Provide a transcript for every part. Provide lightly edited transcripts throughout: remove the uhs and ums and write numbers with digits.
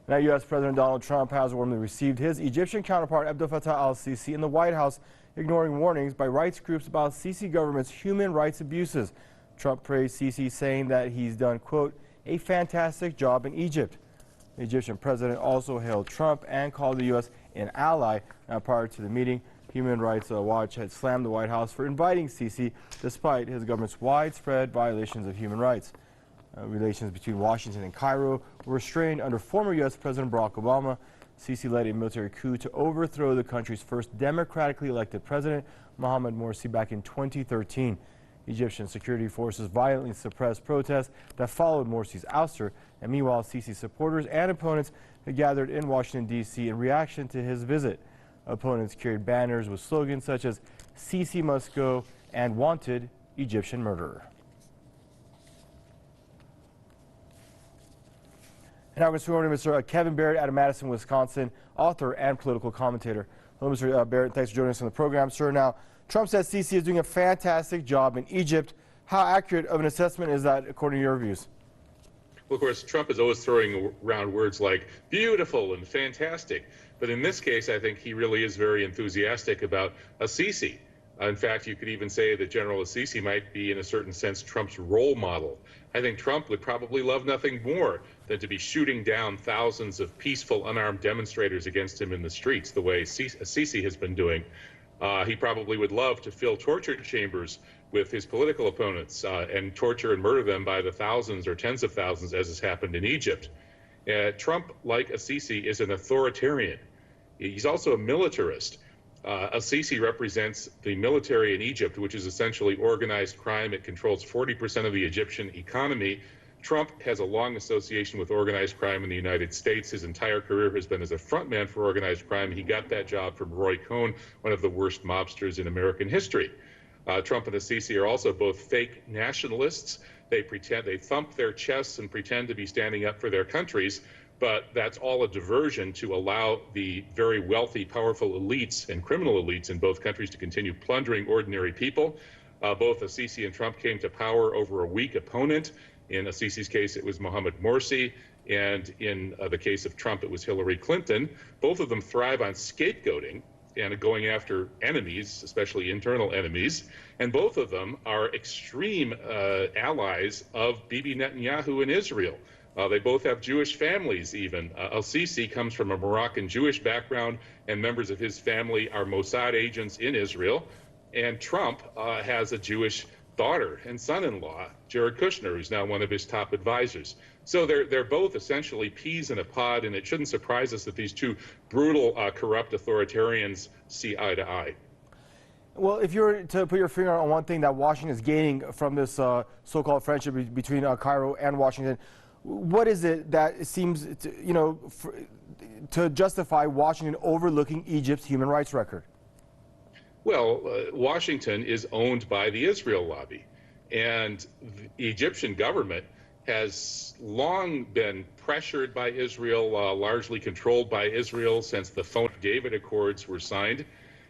Now, U.S. President Donald Trump has warmly received his Egyptian counterpart Abdel Fattah al-Sisi in the White House, ignoring warnings by rights groups about Sisi government's human rights abuses. Trump praised Sisi, saying that he's done, quote, a fantastic job in Egypt. The Egyptian president also hailed Trump and called the U.S. an ally. Now, prior to the meeting, Human Rights Watch had slammed the White House for inviting Sisi, despite his government's widespread violations of human rights. Relations between Washington and Cairo were strained under former U.S. President Barack Obama. Sisi led a military coup to overthrow the country's first democratically elected president, Mohamed Morsi, back in 2013. Egyptian security forces violently suppressed protests that followed Morsi's ouster, and meanwhile, Sisi's supporters and opponents had gathered in Washington, D.C. in reaction to his visit. Opponents carried banners with slogans such as Sisi must go and wanted Egyptian murderer. And now we're going to Mr. Kevin Barrett out of Madison, Wisconsin, author and political commentator. Hello, Mr. Barrett. Thanks for joining us on the program, sir. Now, Trump says Sisi is doing a fantastic job in Egypt. How accurate of an assessment is that, according to your views? Well, of course, Trump is always throwing around words like beautiful and fantastic. But in this case, I think he really is very enthusiastic about Sisi. In fact, you could even say that General Sisi might be, in a certain sense, Trump's role model. I think Trump would probably love nothing more than to be shooting down thousands of peaceful, unarmed demonstrators against him in the streets, the way Sisi has been doing. He probably would love to fill torture chambers with his political opponents and torture and murder them by the thousands or tens of thousands, as has happened in Egypt. Trump, like Sisi, is an authoritarian. He's also a militarist. Sisi represents the military in Egypt, which is essentially organized crime. It controls 40% of the Egyptian economy. Trump has a long association with organized crime in the United States. His entire career has been as a frontman for organized crime. He got that job from Roy Cohn, one of the worst mobsters in American history. Trump and Sisi are also both fake nationalists. They thump their chests and pretend to be standing up for their countries, but that's all a diversion to allow the very wealthy, powerful elites and criminal elites in both countries to continue plundering ordinary people. Both Sisi and Trump came to power over a weak opponent. In Sisi's case, it was Mohamed Morsi, and in the case of Trump, it was Hillary Clinton. Both of them thrive on scapegoating and going after enemies, especially internal enemies, and both of them are extreme allies of Bibi Netanyahu in Israel. They both have Jewish families even. Al-Sisi comes from a Moroccan Jewish background, and members of his family are Mossad agents in Israel. And Trump has a Jewish daughter and son-in-law, Jared Kushner, who's now one of his top advisors. So they're both essentially peas in a pod, and it shouldn't surprise us that these two brutal, corrupt authoritarians see eye to eye. Well, if you were to put your finger on one thing that Washington is gaining from this so-called friendship between Cairo and Washington, what is it that seems to justify Washington overlooking Egypt's human rights record? Well, Washington is owned by the Israel lobby, and the Egyptian government has long been pressured by Israel, largely controlled by Israel since the Camp David Accords were signed.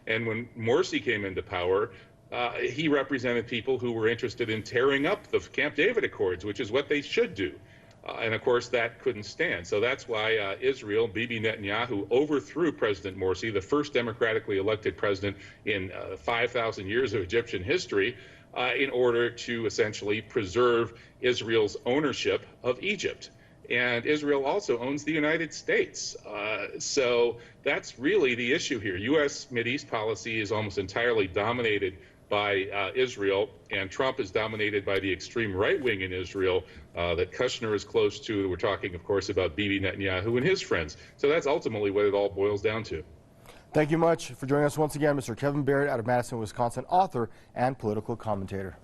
And when Morsi came into power, he represented people who were interested in tearing up the Camp David Accords, which is what they should do. And of course, that couldn't stand. So that's why Israel, Bibi Netanyahu, overthrew President Morsi, the first democratically elected president in 5,000 years of Egyptian history, in order to essentially preserve Israel's ownership of Egypt. And Israel also owns the United States. So that's really the issue here. U.S. Mideast policy is almost entirely dominated by Israel, and Trump is dominated by the extreme right wing in Israel that Kushner is close to. We're talking, of course, about Bibi Netanyahu and his friends. So that's ultimately what it all boils down to. Thank you much for joining us once again, Mr. Kevin Barrett out of Madison, Wisconsin, author and political commentator.